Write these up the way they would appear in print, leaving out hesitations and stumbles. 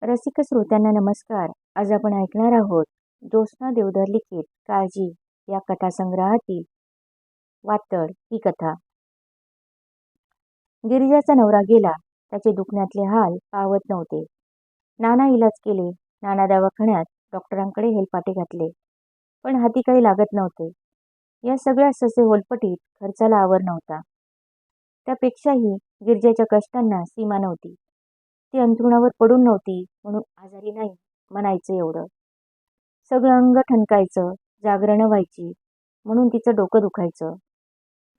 रसिक श्रोत्यांना नमस्कार. आज आपण ऐकणार आहोत ज्योत्स्ना देवधर लिखित काळजी या कथासंग्रहातील वातड ही कथा. गिरिजाचा नवरा गेला. त्याचे दुखण्यातले हाल पावत नव्हते. नाना इलाज केले. नाना दवाखान्यात डॉक्टरांकडे हेलपाटे घातले, पण हाती काही लागत नव्हते. या सगळ्या ससे होलपटीत खर्चाला आवर नव्हता. त्यापेक्षाही गिरिजाच्या कष्टांना सीमा नव्हती. ती अंथरुणावर पडून नव्हती म्हणून आजारी नाही म्हणायचं एवढं. सगळं अंग ठणकायचं, जागरणं व्हायची म्हणून तिचं डोकं दुखायचं.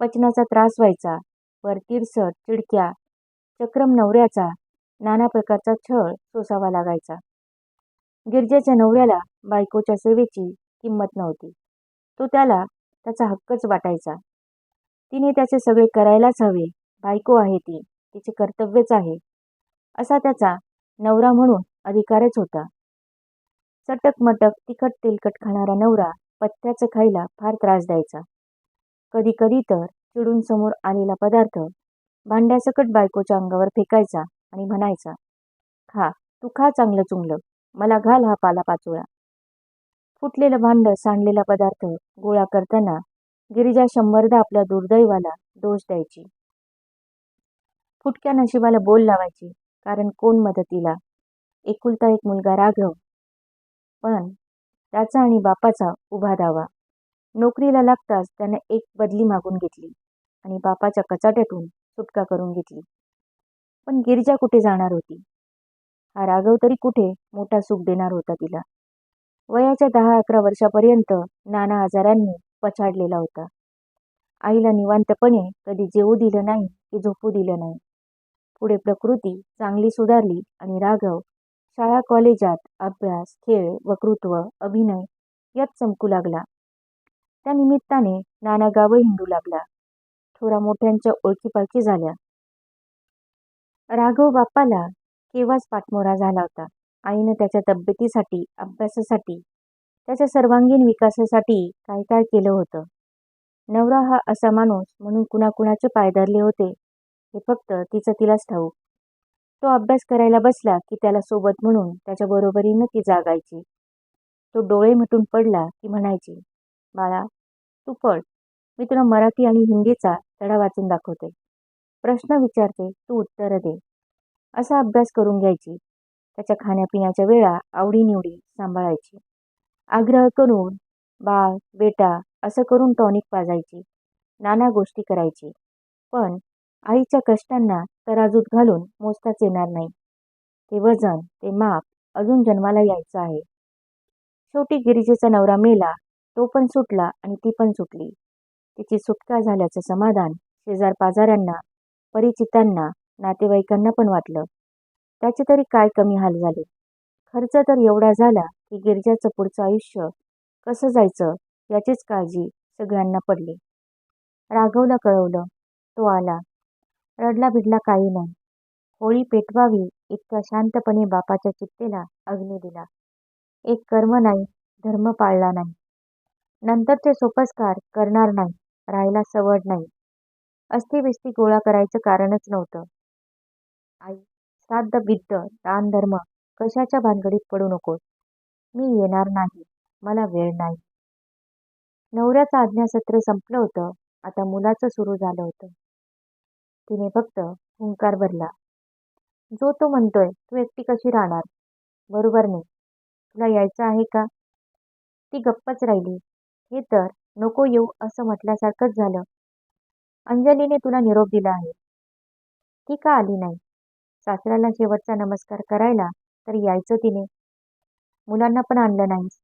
पचनाचा त्रास व्हायचा, वर तिरसट, चिडक्या, चक्रम नवऱ्याचा नाना प्रकारचा छळ सोसावा लागायचा. गिरजेच्या नवऱ्याला बायकोच्या सेवेची किंमत नव्हती. तो त्याला त्याचा हक्कच वाटायचा. तिने त्याचे सगळे करायलाच हवे. बायको आहे ती, तिचे कर्तव्यच आहे, असा त्याचा नवरा म्हणून अधिकारच होता. चटक मटक तिखट तेलकट खाणारा नवरा पथ्याचं खायला फार त्रास द्यायचा. कधी कधी तर चिडून समोर आलेला पदार्थ भांड्यासकट बायकोच्या अंगावर फेकायचा आणि म्हणायचा, खा, तू खा चांगलं चुंगलं, मला घाल हा पाला पाचोळा. फुटलेलं भांड, सांडलेला पदार्थ गोळा करताना गिरिजा 100दा आपल्या दुर्दैवाला दोष द्यायची. फुटक्या नशिबाला बोल लावायची, कारण कोण मदतीला. एकुलता एक मुलगा राघव, पण त्याचा आणि बापाचा उभा दावा. नोकरीला लागताच त्याने एक बदली मागून घेतली आणि बापाच्या कचाट्यातून सुटका करून घेतली. पण गिरिजा कुठे जाणार होती? हा राघव तरी कुठे मोठा सुख देणार होता तिला. वयाच्या 10-11 वर्षापर्यंत नाना आजारांनी पछाडलेला होता. आईला निवांतपणे कधी जेवू दिलं नाही की झोपू दिलं नाही. पुढे प्रकृती चांगली सुधारली आणि राघव शाळा कॉलेजात अभ्यास, खेळ, वक्तृत्व, अभिनय यात चमकू लागला. त्या निमित्ताने नाना गावं हिंडू लागला. थोरा मोठ्यांच्या ओळखीपालखी झाल्या. राघव बापाला केव्हाच पाठमोरा झाला होता. आईनं त्याच्या तब्येतीसाठी, अभ्यासासाठी, त्याच्या सर्वांगीण विकासासाठी काय काय केलं होतं. नवरा हा असा माणूस म्हणून कुणाकुणाचे पाय धरले होते हे फक्त तिचं तिलाच ठाऊक. तो अभ्यास करायला बसला की त्याला सोबत म्हणून त्याच्या बरोबरीनं ती जागायची. तो डोळे मिटून पडला की म्हणायची, बाळा तू पड, मी तुला मराठी आणि हिंदीचा धडा वाचून दाखवते. प्रश्न विचारते, तू उत्तरं दे. असा अभ्यास करून घ्यायची. त्याच्या खाण्यापिण्याच्या वेळा आवडीनिवडी सांभाळायची. आग्रह करून बाळ, बेटा असं करून टॉनिक पाजायची. नाना गोष्टी करायची. पण आईच्या कष्टांना तराजूत घालून मोजताच येणार नाही. ते वजन, ते माप अजून जन्माला यायचं आहे. शेवटी गिरिजेचा नवरा मेला. तो पण सुटला आणि ती पण सुटली. तिची सुटका झाल्याचं समाधान शेजार पाजाऱ्यांना, परिचितांना, नातेवाईकांना पण वाटलं. त्याचे तरी काय कमी हाल झाले. खर्च तर एवढा झाला की गिरिजाचं पुढचं आयुष्य कसं जायचं याचीच काळजी सगळ्यांना पडली. राघवला कळवलं. तो आला. रडला भिडला काही नाही. होळी पेटवावी इतक्या शांतपणे बापाच्या चित्तेला अग्नी दिला. एक कर्म नाही, धर्म पाळला नाही. नंतरचे सोपस्कार करणार नाही, राहायला सवड नाही. अस्थिबिस्ती गोळा करायचं कारणच नव्हतं. आई, श्राद्ध बिद्ध, दान धर्म कशाच्या भानगडीत पडू नकोस. मी येणार नाही, मला वेळ नाही. नवऱ्याचं आज्ञासत्र संपलं होतं. आता मुलाचं सुरू झालं होतं. तिने फक्त हुंकार भरला. जो तो म्हणतोय, तू एकटी कशी राहणार? बरोबर नाही. तुला यायचं आहे का? ती गप्पच राहिली. हे तर नको येऊ असं म्हटल्यासारखंच झालं. अंजलीने तुला निरोप दिला आहे. ती का आली नाही? सासऱ्याला शेवटचा नमस्कार करायला तर यायचं तिने. मुलांना पण आणलं नाहीस.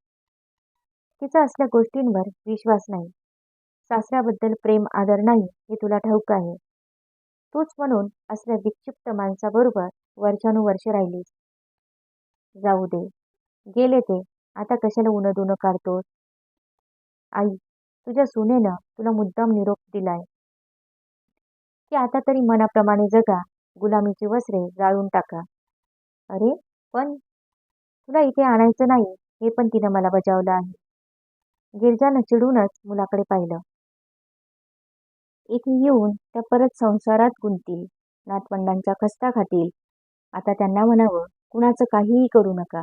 तिचा असल्या गोष्टींवर विश्वास नाही. सासऱ्याबद्दल प्रेम आदर नाही हे तुला ठाऊक आहे. तूच म्हणून असल्या विक्षिप्त माणसाबरोबर वर्षानुवर्ष राहिलीस. जाऊ दे, गेले ते. आता कशाला उनं काढतोस? आई, तुझ्या सुनेनं तुला मुद्दाम निरोप दिलाय की आता तरी मनाप्रमाणे जगा, गुलामीची वस्त्रे जाळून टाका. अरे पण तुला इथे आणायचं नाही हे पण तिनं मला बजावलं आहे. गिरजानं चिडूनच मुलाकडे पाहिलं. इथे येऊन त्या परत संसारात गुंततील, नातवंडांच्या खस्ता खातील. आता त्यांना म्हणावं, कुणाचं काहीही करू नका.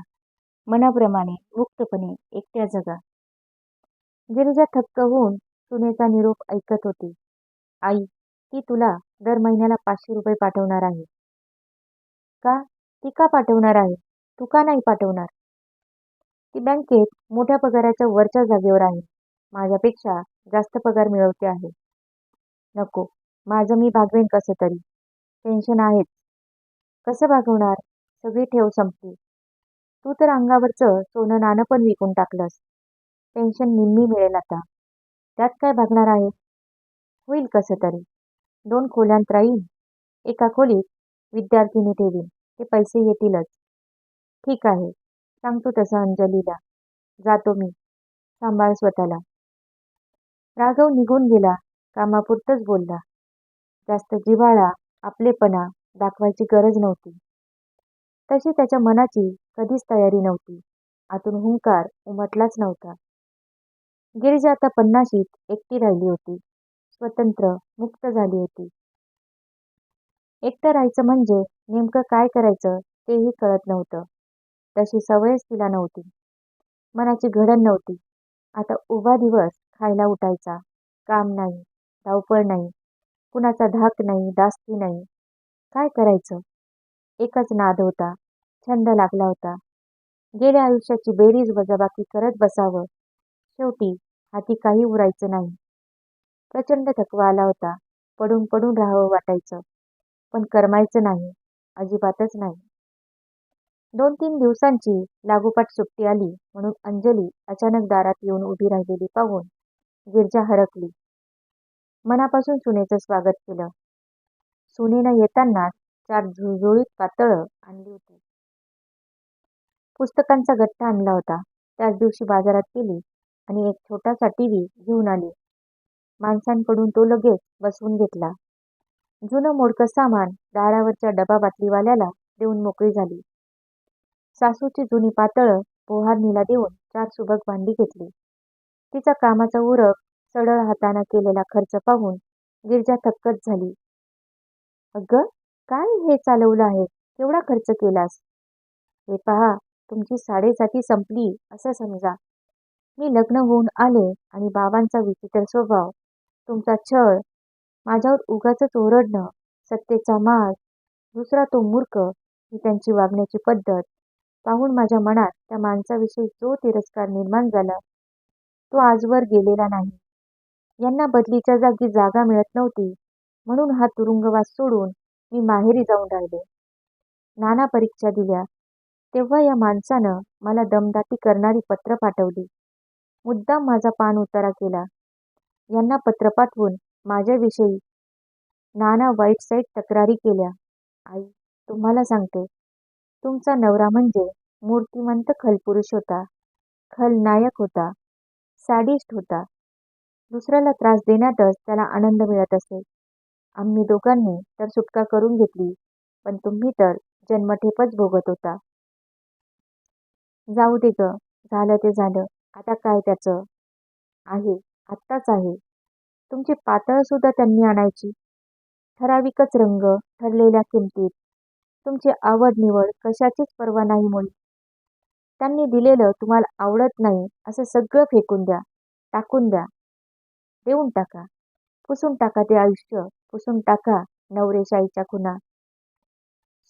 मनाप्रमाणे मुक्तपणे एकट्या जगा. गिरिजा थक्क होऊन सुनेचा निरोप ऐकत होती. आई, ती तुला दर महिन्याला 500 रुपये पाठवणार आहे. का? ती का पाठवणार आहे? तू का नाही पाठवणार? ती बँकेत मोठ्या पगाराच्या वरच्या जागेवर आहे. माझ्यापेक्षा जास्त पगार मिळवते आहे. नको, माझं मी भागवेन कसं तरी. पेन्शन आहेच. कसं भागवणार? सगळी ठेव संपली. तू तर अंगावरचं सोनं नाणं पण विकून टाकलंस. पेन्शन निम्मी मिळेल आता. त्यात काय भागणार आहे? होईल कसं तरी. 2 खोल्यांत राहीन. एका खोलीत विद्यार्थिनी ठेवीन. ते पैसे येतीलच. ठीक आहे, सांगतो तसं अंजलीला. जातो मी. सांभाळ स्वतःला. राघव निघून गेला. कामापुरतंच बोलला. जास्त जिव्हाळा, आपलेपणा दाखवायची गरज नव्हती. तशी त्याच्या मनाची कधीच तयारी नव्हती. आतून हुंकार उमटलाच नव्हता. गिरिजा आता 50शीत एकटी राहिली होती. स्वतंत्र, मुक्त झाली होती. एकटं राहायचं म्हणजे नेमकं काय करायचं तेही कळत नव्हतं. तशी सवयच तिला नव्हती. मनाची घडण नव्हती. आता उभा दिवस खायला उठायचा. काम नाही, धावपळ नाही, कुणाचा धाक नाही, दास्ती नाही. काय करायचं? एकच नाद होता, छंद लागला होता. गेल्या आयुष्याची बेरीज वजाबाकी करत बसावं. शेवटी हाती काही उरायचं नाही. प्रचंड थकवा आला होता. पडून पडून राहावं वाटायचं. पण करमायचं नाही, अजिबातच नाही. 2-3 दिवसांची लागोपाठ सुट्टी आली म्हणून अंजली अचानक दारात येऊन उभी राहिलेली पाहून गिरजा हरकली. मनापासून सुनेचं स्वागत केलं. सुनेनं येतानाच 4 झुळझुळीत पातळं आणली होती. पुस्तकांचा गठ्ठा आणला होता. त्याच दिवशी बाजारात गेली आणि एक छोटासा टीव्ही घेऊन आली. माणसांकडून तो लगेच बसवून घेतला. जुनं मोडकं सामान दारावरच्या डबा बाटलीवाल्याला देऊन मोकळी झाली. सासूची जुनी पातळं पोहारणीला देऊन 4 सुबक भांडी घेतली. तिचा कामाचा उरक, सढळ हाताने केलेला खर्च पाहून गिरजा थक्कच झाली. अगं, काय हे चालवलं आहे? केवढा खर्च केलास? हे पहा, तुमची साडेसाती संपली असं समजा. मी लग्न होऊन आले आणि बाबांचा विचित्र स्वभाव, तुमचा छळ, माझ्यावर उगाचच ओरडणं, सत्तेचा माज, दुसरा तो मूर्ख, ही त्यांची वागण्याची पद्धत पाहून माझ्या मनात त्या माणसाविषयी जो तिरस्कार निर्माण झाला तो आजवर गेलेला नाही. यांना बदलीच्या जागी जागा मिळत नव्हती म्हणून हा तुरुंगवास सोडून मी माहेरी जाऊन राहिले. नाना परीक्षा दिल्या तेव्हा या माणसानं मला दमदाटी करणारी पत्र पाठवली. मुद्दाम माझा पान उतारा केला. यांना पत्र पाठवून माझ्याविषयी नाना वाईट साईट तक्रारी केल्या. आई, तुम्हाला सांगते, तुमचा नवरा म्हणजे मूर्तिमंत खलपुरुष होता, खलनायक होता, सॅडिस्ट होता. दुसऱ्याला त्रास देण्यातच त्याला आनंद मिळत असे. आम्ही दोघांनी तर सुटका करून घेतली, पण तुम्ही तर जन्मठेपच भोगत होता. जाऊ दे ग, झालं ते झालं. आता काय त्याचं? आहे, आत्ताच आहे. तुमची पातळ सुद्धा त्यांनी आणायची. ठराविकच रंग, ठरलेल्या किमतीत. तुमची आवड निवड कशाचीच पर्वा नाही मुळी. त्यांनी दिलेलं तुम्हाला आवडत नाही असं सगळं फेकून द्या, टाकून द्या, देऊन टाका. पुसून टाका ते आयुष्य, पुसून टाका नवरेशाहीच्या खुणा.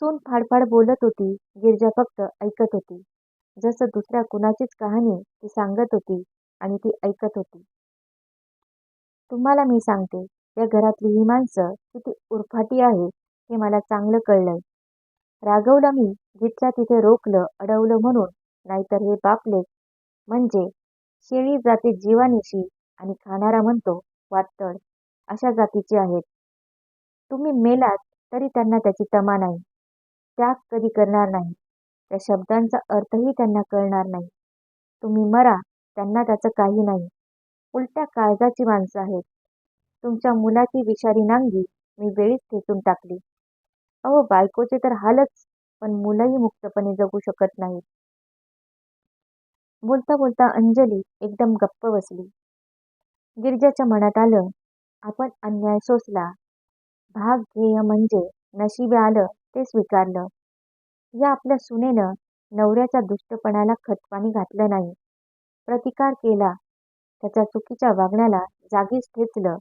सून फाडफाड बोलत होती. गिरजा फक्त ऐकत होती. जसं दुसऱ्या कुणाचीच कहाणी ती सांगत होती आणि ती ऐकत होती. तुम्हाला मी सांगते, या घरातली ही माणसं किती उरफाटी आहेत हे मला चांगलं कळलंय. राघवला मी जिथल्या तिथे रोखलं, अडवलं म्हणून, नाहीतर हे बापलेक म्हणजे शेळी जाते जीवानिशी आणि खाणारा म्हणतो वातड, अशा जातीचे आहेत. तुम्ही मेलात तरी त्यांना त्याची तमा नाही. त्याग कधी करणार नाही. त्या शब्दांचा अर्थही त्यांना कळणार नाही. तुम्ही मरा, त्यांना त्याचं काही नाही. उलट्या काळजाची माणसं आहेत. तुमच्या मुलाची विषारी नांगी मी वेळीच ठेचून टाकली. अहो, बायकोचे तर हालच, पण मुलंही मुक्तपणे जगू शकत नाहीत. बोलता बोलता अंजली एकदम गप्प बसली. गिरजाच्या मनात आलं, आपण अन्याय सोसला. भाग ध्येय म्हणजे नशिबी आलं ते स्वीकारलं. या आपल्या सुनेनं नवऱ्याच्या दुष्टपणाला खतपाणी घातलं नाही, प्रतिकार केला, त्याच्या चुकीच्या वागण्याला जागीच ठेचलं.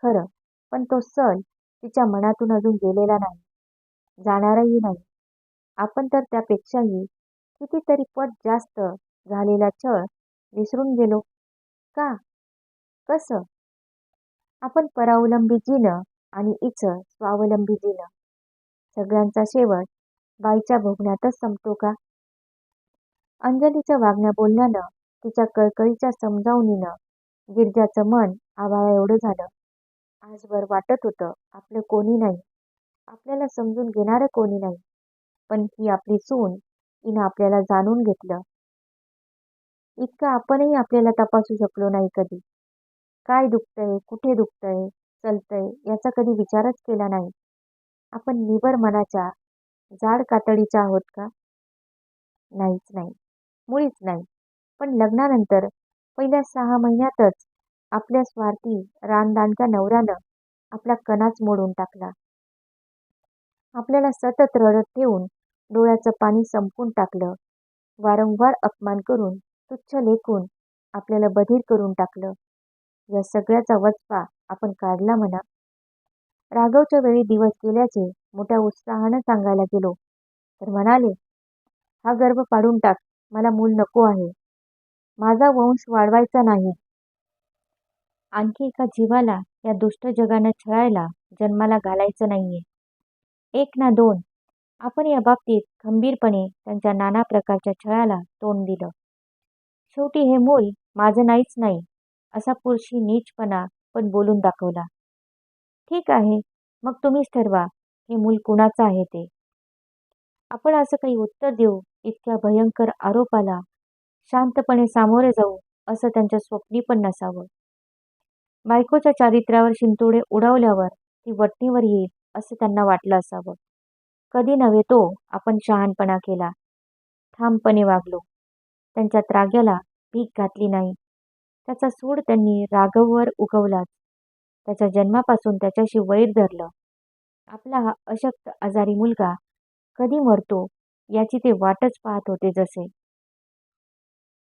खरं, पण तो सल तिच्या मनातून अजून गेलेला नाही, जाणारही नाही. आपण तर त्यापेक्षाही कितीतरी पट जास्त झालेला छळ विसरून गेलो. का? कसं? आपण परावलंबी जीणं आणि हिचं स्वावलंबी जीणं. सगळ्यांचा शेवट बाईच्या भोगण्यातच संपतो का? अंजलीच्या वागण्या बोलण्यानं, तिच्या कळकळीच्या समजावणीनं गिरजाचं मन आभाळा एवढं झालं. आजवर वाटत होतं आपलं कोणी नाही, आपल्याला समजून घेणारं कोणी नाही. पण ही आपली सून, हिनं आपल्याला जाणून घेतलं. इतकं आपणही आपल्याला तपासू शकलो नाही कधी. काय दुखतंय, कुठे दुखतंय, चलतंय याचा कधी विचारच केला नाही. आपण निबर मनाच्या, जाड कातडीच्या आहोत का? नाहीच नाही. मुळीच नाही. पण लग्नानंतर पहिल्या 6 महिन्यातच आपल्या स्वार्थी रानदानच्या नवऱ्यानं आपला कणाच मोडून टाकला. आपल्याला सतत रडत ठेवून डोळ्याचं पाणी संपवून टाकलं. वारंवार अपमान करून, तुच्छ लेखून आपल्याला बधीर करून टाकलं. या सगळ्याचा वचपा आपण काढला म्हणा. राघवच्या वेळी दिवस गेल्याचे मोठ्या उत्साहानं सांगायला गेलो तर म्हणाले, हा गर्भ पाडून टाक, मला मूल नको आहे. माझा वंश वाढवायचा नाही. आणखी एका जीवाला या दुष्ट जगानं छळायला जन्माला घालायचं नाहीये. एक ना दोन, आपण या बाबतीत खंबीरपणे त्यांच्या नाना प्रकारच्या छळाला तोंड दिलं. शेवटी हे मूल माझं नाहीच नाही, असा पुरुषी नीचपणा पण बोलून दाखवला. ठीक आहे, मग तुम्हीच ठरवा हे मूल कुणाचं आहे ते. आपण असं काही उत्तर देऊ इतक्या भयंकर आरोपाला शांतपणे सामोरे जाऊ असं त्यांच्या स्वप्नी पण नसावं. बायकोच्या चारित्र्यावर शिंतोडे उडवल्यावर ती वटणीवर येईल असं त्यांना वाटलं असावं. कधी नव्हे तो आपण शहाणपणा केला, ठामपणे वागलो. त्यांच्या त्राग्याला भीक घातली नाही. त्याचा सूड त्यांनी राघववर उगवलाच. त्याच्या जन्मापासून त्याच्याशी वैर धरलं. आपला हा अशक्त आजारी मुलगा कधी मरतो याची ते वाटच पाहत होते जसे.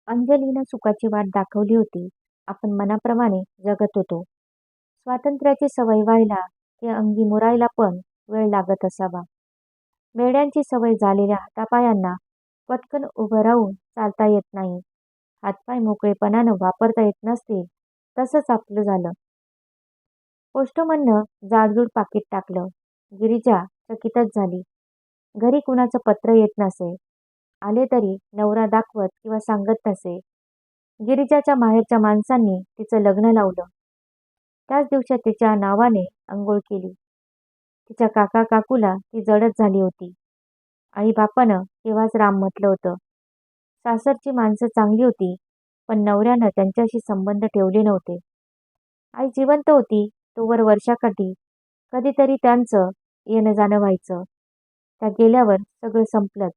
अंजलीनं सुखाची वाट दाखवली होती. आपण मनाप्रमाणे जगत होतो. स्वातंत्र्याची सवय व्हायला ते अंगी मुरायला पण वेळ लागत असावा. मेंढ्यांची सवय झालेल्या हातापायांना पटकन उभं राहून चालता येत नाही. हातपाय मोकळेपणानं वापरता येत नसतील तसंच आपलं झालं. पोस्टमननं जाडजूड पाकीट टाकलं. गिरिजा चकितच झाली. घरी कुणाचं पत्र येत नसे. आले तरी नवरा दाखवत किंवा सांगत नसे. गिरिजाच्या माहेरच्या माणसांनी तिचं लग्न लावलं. त्याच दिवशी तिच्या नावाने अंघोळ केली. तिच्या काका काकूला ती जडच झाली होती. आई बापानं केव्हाच राम म्हटलं होतं. सासरची माणसं चांगली होती, पण नवऱ्यानं त्यांच्याशी संबंध ठेवले नव्हते. आई जिवंत होती तोवर वर्षाकाठी कधीतरी त्यांचं येणं जाणं व्हायचं. त्या गेल्यावर सगळं संपलंच.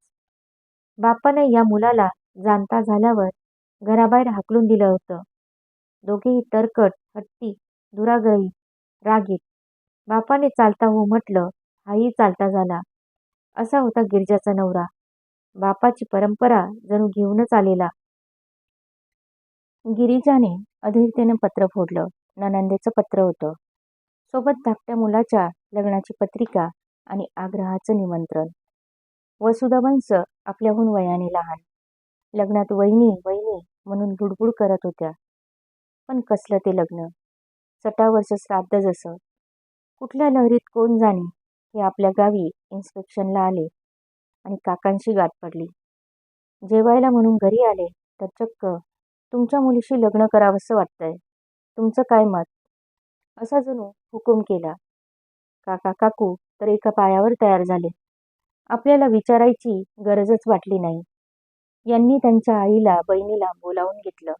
बापानं या मुलाला जाणता झाल्यावर घराबाहेर हाकलून दिलं होतं. दोघेही तरकट, हट्टी, दुराग्रही, रागीट. बापाने चालता हो म्हटलं, हाही चालता झाला. असा होता गिरजाचा नवरा. बापाची परंपरा जणू घेऊनच आलेला. गिरिजाने अधीरतेनं पत्र फोडलं. नणंदेचं पत्र होतं. सोबत धाकट्या मुलाच्या लग्नाची पत्रिका आणि आग्रहाचं निमंत्रण. वसुधावंश आपल्याहून वयाने लहान. लग्नात वहिनी वहिनी म्हणून बुडबुड करत होत्या. पण कसलं ते लग्न, 6 वर्ष श्राद्ध जसं. कुठल्या लहरीत कोण जाणे हे आपल्या गावी इन्स्पेक्शनला आले आणि काकांशी गाठ पडली. जेवायला म्हणून घरी आले तर चक्क, तुमच्या मुलीशी लग्न करावंसं वाटतंय, तुमचं काय मत, असा जणू हुकूम केला. काका काकू तर एका पायावर तयार झाले. आपल्याला विचारायची गरजच वाटली नाही. यांनी त्यांच्या आईला बहिणीला बोलावून घेतलं.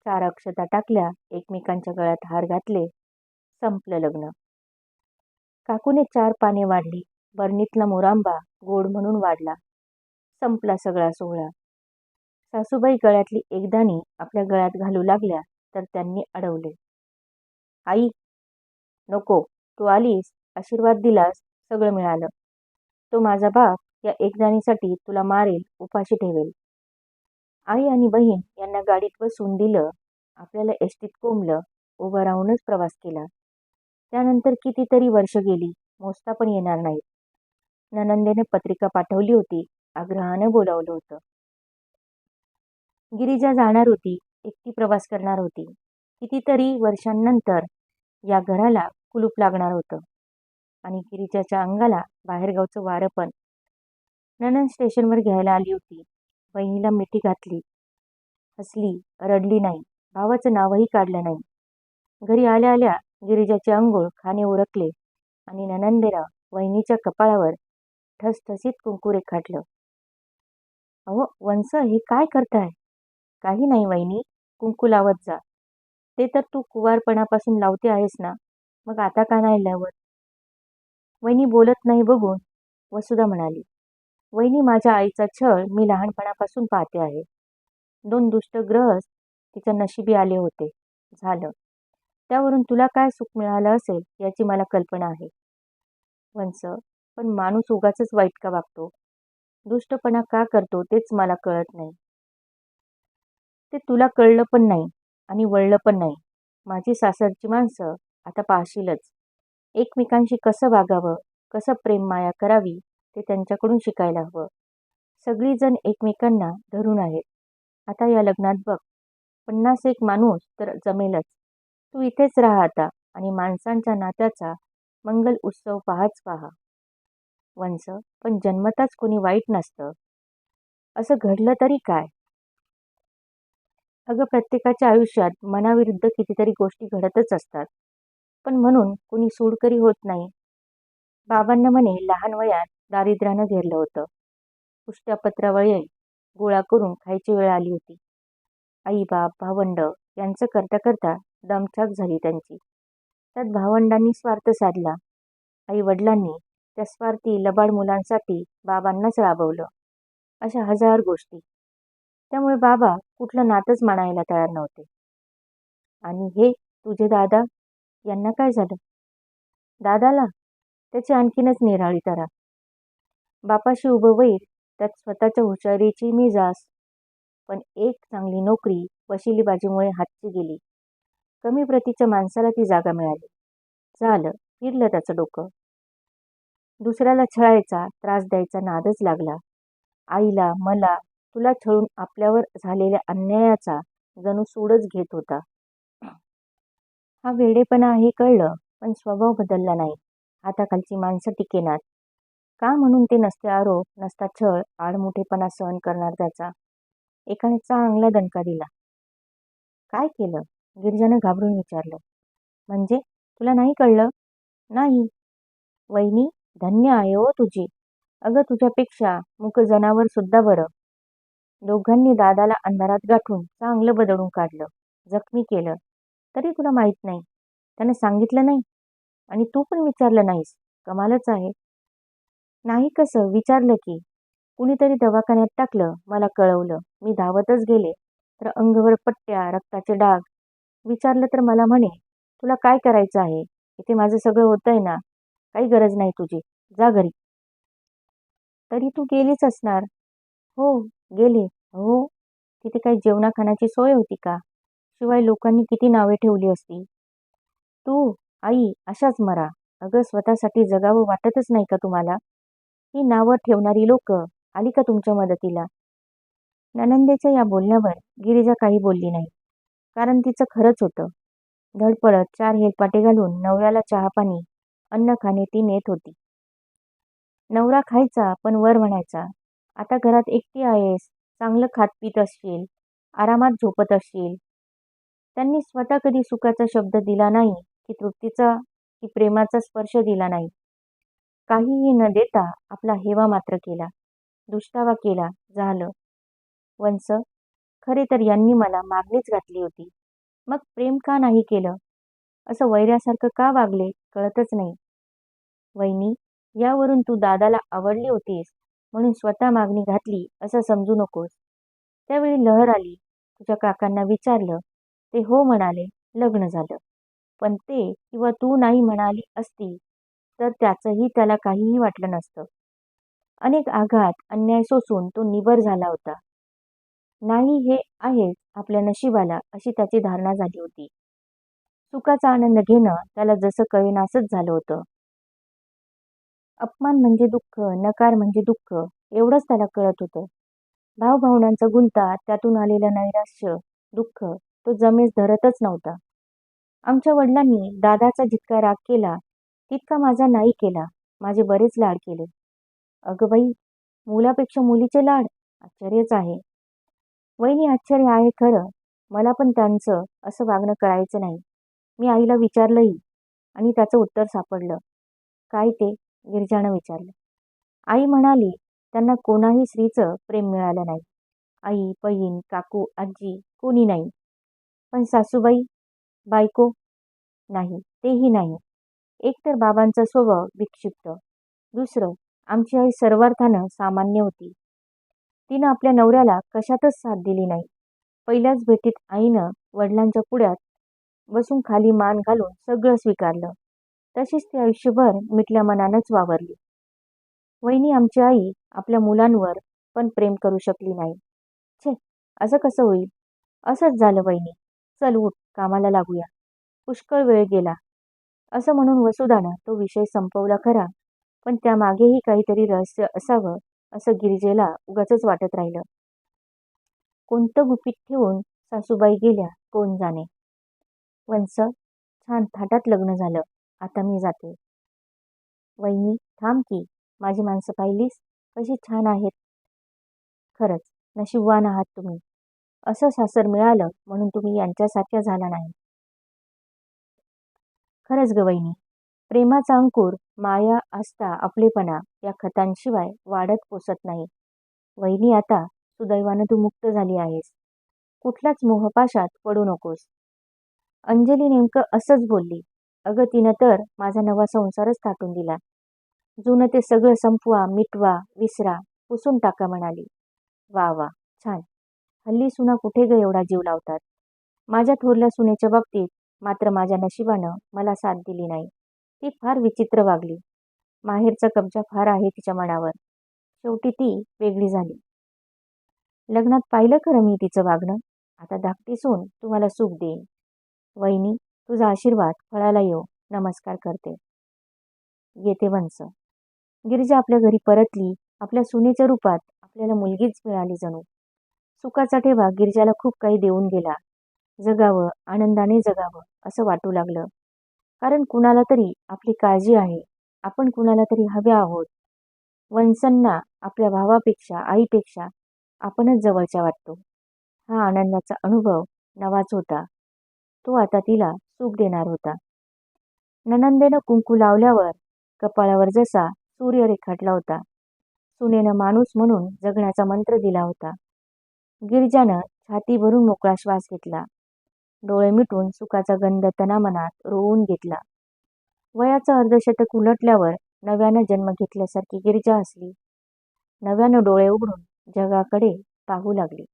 4 अक्षता टाकल्या, एकमेकांच्या गळ्यात हार घातले, संपलं लग्न. काकूने 4 पाने वाढली. बरणीतला मोरांबा गोड म्हणून वाढला. संपला सगळा सोहळा. सासूबाई गळ्यातली एकदाणी आपल्या गळ्यात घालू लागल्या तर त्यांनी अडवले. आई, नको, तू आलीस, आशीर्वाद दिलास, सगळं मिळालं. तो माझा बाप या एकदाणीसाठी तुला मारेल, उपाशी ठेवेल. आई आणि बहीण यांना गाडीत बसवून दिलं. आपल्याला एसटीत कोंबलं. उभं राहूनच प्रवास केला. त्यानंतर कितीतरी वर्ष गेली. मोजता पण येणार नाहीत. नणंदेने पत्रिका पाठवली होती. आग्रहानं बोलावलं होतं. गिरिजा जाणार होती. एकटी प्रवास करणार होती. कितीतरी वर्षांनंतर या घराला कुलूप लागणार होतं. आणि गिरिजाच्या अंगाला बाहेरगावचं वारं पण. नणंद स्टेशनवर घ्यायला आली होती. बहिणीला मिठी घातली. हसली, रडली नाही. भावाचं नावही काढलं नाही. घरी आल्या आल्या गिरिजाचे अंघोळ खाणे उरकले आणि नणंदेला वहिनीच्या कपाळावर ठसठसीत कुंकू रेखाटलं. अहो वंस, हे काय करताय? काही नाही वहिनी, कुंकू लावत जा. ते तर तू कुवारपणापासून लावते आहेस ना, मग आता का नाही लावत? वहिनी बोलत नाही बघून वसुधा म्हणाली, वहिनी, माझ्या आईचा छळ मी लहानपणापासून पाहते आहे. 2 दुष्ट ग्रहच तिच्या नशिबी आले होते. झालं. त्यावरून तुला काय सुख मिळालं असेल याची मला कल्पना आहे. वंस, पण माणूस उगाचच वाईट का वागतो? दुष्टपणा का करतो तेच मला कळत नाही. ते तुला कळलं पण नाही आणि वळलं पण नाही. माझी सासरची माणसं आता पाहशीलच. एकमेकांशी कसं वागावं, कसं प्रेम माया करावी ते त्यांच्याकडून शिकायला हवं. सगळीजण एकमेकांना धरून आहेत. आता या लग्नात बघ, 50 माणूस तर जमेलच. तू इथेच राहा आता आणि माणसांच्या नात्याचा मंगल उत्सव पाहाच पहा. वंस, पण जन्मताच कोणी वाईट नसतं. असं घडलं तरी काय? अगं, प्रत्येकाच्या आयुष्यात मनाविरुद्ध कितीतरी गोष्टी घडतच असतात. पण म्हणून कोणी सूडकरी होत नाही. बाबांना म्हणे लहान वयात दारिद्र्यानं घेरलं होतं. उष्ट्या पत्रावळी गोळा करून खायची वेळ आली होती. आई बाप भावंड यांचं करता करता दमछाक झाली त्यांची. त्यात भावंडांनी स्वार्थ साधला. आई वडिलांनी त्या स्वार्थी लबाड मुलांसाठी बाबांनाच राबवलं. अशा हजार गोष्टी. त्यामुळे बाबा कुठलं नातंच मानायला तयार नव्हते. आणि हे तुझे दादा, यांना काय झालं? दादाला? त्याची आणखीनच निराळी तरा. बापाशी उभं वैर, त्यात स्वतःच्या हुशारीची मिजास. पण एक चांगली नोकरी वशिलीबाजीमुळे हातची गेली. कमी प्रतीच्या माणसाला ती जागा मिळाली. झालं, फिरलं त्याचं डोकं. दुसऱ्याला छळायचा, त्रास द्यायचा नादच लागला. आईला, मला, तुला छळून आपल्यावर झालेल्या अन्यायाचा जणू सूडच घेत होता. हा वेडेपणा आहे कळलं, पण स्वभाव बदलला नाही. हाताखालची माणसं टिकेनात. का म्हणून ते नसते आरोप, नसता छळ, आडमुठेपणा सहन करणार त्याचा. एकाने चांगला दणका दिला. काय केलं? गिरिजानं घाबरून विचारलं. म्हणजे तुला नाही कळलं? नाही. वहिनी, धन्य आहे हो तुझी. अगं, तुझ्यापेक्षा मूक जनावर सुद्धा बरं. दोघांनी दादाला अंधारात गाठून चांगलं बदडून काढलं, जखमी केलं. तरी तुला माहित नाही. त्याने सांगितलं नाही आणि तू पण विचारलं नाहीस. कमालच आहे. नाही कसं, विचारलं की. कुणीतरी दवाखान्यात टाकलं, मला कळवलं. मी धावतच गेले तर अंगावर पट्ट्या, रक्ताचे डाग. विचारलं तर मला म्हणे, तुला काय करायचं आहे? इथे माझं सगळं होतंय ना, काही गरज नाही तुझी, जा घरी. तरी तू गेलीच असणार. हो, गेले. हो, तिथे काही जेवणा खाण्याची सोय होती का? शिवाय लोकांनी किती नावे ठेवली असती. तू, आई अशाच मरा. अगं, स्वतःसाठी जगावं वाटतच नाही का तुम्हाला? ही नावं ठेवणारी लोक आली का तुमच्या मदतीला? नणंदेच्या या बोलण्यावर गिरिजा काही बोलली नाही. कारण तिचं खरंच होतं. धडपडत 4 हेलपाटे घालून नवऱ्याला चहापाणी, अन्न खाणे ती नेत होती. नवरा खायचा पण वर म्हणायचा, आता घरात एकटी आहेस, चांगलं खात पीत असशील, आरामात झोपत असशील. त्यांनी स्वतः कधी सुखाचा शब्द दिला नाही, की तृप्तीचा की प्रेमाचा स्पर्श दिला नाही. काहीही न देता आपला हेवा मात्र केला, दुष्टावा केला. झालं. वंस, खरे तर यांनी मला मागणीच घातली होती. मग प्रेम का नाही केलं? असं वैऱ्यासारखं का वागले कळतच नाही. वहिनी, यावरून तू दादाला आवडली होतीस म्हणून स्वतः मागणी घातली असं समजू नकोस. त्यावेळी लहर आली. तुझ्या काकांना विचारलं, ते हो म्हणाले, लग्न झालं. पण ते किंवा तू नाही म्हणाली असती तर त्याचंही त्याला काहीही वाटलं नसतं. अनेक आघात, अन्याय सोसून तो निबर झाला होता. नाही हे आहेच आपल्या नशिबाला अशी त्याची धारणा झाली होती. सुखाचा आनंद घेणं त्याला जसं कळेनासच झालं होतं. अपमान म्हणजे दुःख, नकार म्हणजे दुःख एवढंच त्याला कळत होतं. भावभावनांचा गुंता, त्यातून आलेलं नैराश्य, दुःख तो जमेस धरतच नव्हता. आमच्या वडिलांनी दादाचा जितका राग केला, तितका माझा नाही केला. माझे बरेच लाड केले. अगं बाई, मुलापेक्षा मुलीचे लाड? आश्चर्यच आहे. वहिनी आश्चर्य आहे खरं. मला पण त्यांचं असं वागणं कळायचं नाही. मी आईला विचारलंही आणि त्याचं उत्तर सापडलं. काय ते? गिरिजानं विचारलं. आई म्हणाली, त्यांना कोणाही स्त्रीचं प्रेम मिळालं नाही. आई, बहीण, काकू, आजी कोणी नाही. पण सासूबाई, बायको? नाही, तेही नाही. एक तर बाबांचा स्वभाव विक्षिप्त. दुसरं, आमची आई सर्वार्थानं सामान्य होती. तिनं आपल्या नवऱ्याला कशातच साथ दिली नाही. पहिल्याच भेटीत आईनं वडिलांच्या पुढ्यात बसून खाली मान घालून सगळं स्वीकारलं. तशीच ती आयुष्यभर मिटल्या मनानंच वावरली. वहिनी आमची आई आपल्या मुलांवर पण प्रेम करू शकली नाही. छे, असं कसं होईल? असंच झालं वहिनी. चल उठ, कामाला लागूया. पुष्कळ वेळ गेला. असं म्हणून वसुधानं तो विषय संपवला खरा, पण त्यामागेही काहीतरी रहस्य असावं असं गिरिजेला उगाचच वाटत राहिलं. कोणतं गुपित ठेवून सासूबाई गेल्या कोण जाणे. वंस, छान थाटात लग्न झालं. आता मी जाते. वहिनी, थांब की. माझी माणसं पाहिलीस? कशी छान आहेत. खरंच, नशीबवान आहात तुम्ही. असं सासर मिळालं म्हणून तुम्ही यांच्यासारख्या झाला नाही. खरंच ग वहिनी. प्रेमाचा अंकुर, माया, आस्था, आपलेपणा या खतांशिवाय वाढत पोसत नाही. वहिनी आता सुदैवानं तू मुक्त झाली आहेस. कुठल्याच मोहपाशात पडू नकोस. अंजली नेमकं असंच बोलली. अगं तिनं तर माझा नवा संसारच थाटून दिला. जुनं ते सगळं संपवा, मिटवा, विसरा, पुसून टाका म्हणाली. वा वा, छान. हल्ली सुना कुठे ग एवढा जीव लावतात. माझ्या थोरल्या सुनेच्या बाबतीत मात्र माझ्या नशिबानं मला साथ दिली नाही. ती फार विचित्र वागली. माहेरचा कब्जा फार आहे तिच्या मनावर. शेवटी ती वेगळी झाली. लग्नात पाहिलं खरं मी तिचं वागणं. आता धाकटी सून तुम्हाला सुख देईन. वहिनी, तुझा आशीर्वाद फळाला येऊ. नमस्कार करते. येते वंस. गिरिजा आपल्या घरी परतली. आपल्या सुनेच्या रूपात आपल्याला मुलगीच मिळाली जणू. सुखाचा ठेवा गिरिजाला खूप काही देऊन गेला. जगावं, आनंदाने जगावं असं वाटू लागलं. कारण कुणाला तरी आपली काळजी आहे. आपण कुणाला तरी हवे आहोत. वंसांना आपल्या भावापेक्षा, आईपेक्षा आपणच जवळच्या वाटतो. हा आनंदाचा अनुभव नवाच होता. तो आता तिला सुख देणार होता. ननंदेनं कुंकू लावल्यावर कपाळावर जसा सूर्य रेखाटला होता. सुनेनं माणूस म्हणून जगण्याचा मंत्र दिला होता. गिरिजानं छाती भरून मोकळा श्वास घेतला. डोळे मिटून सुखाचा गंध तनामनात रोवून घेतला. वयाचं अर्धशतक उलटल्यावर नव्यानं जन्म घेतल्यासारखी गिरिजा हसली. नव्यानं डोळे उघडून जगाकडे पाहू लागली.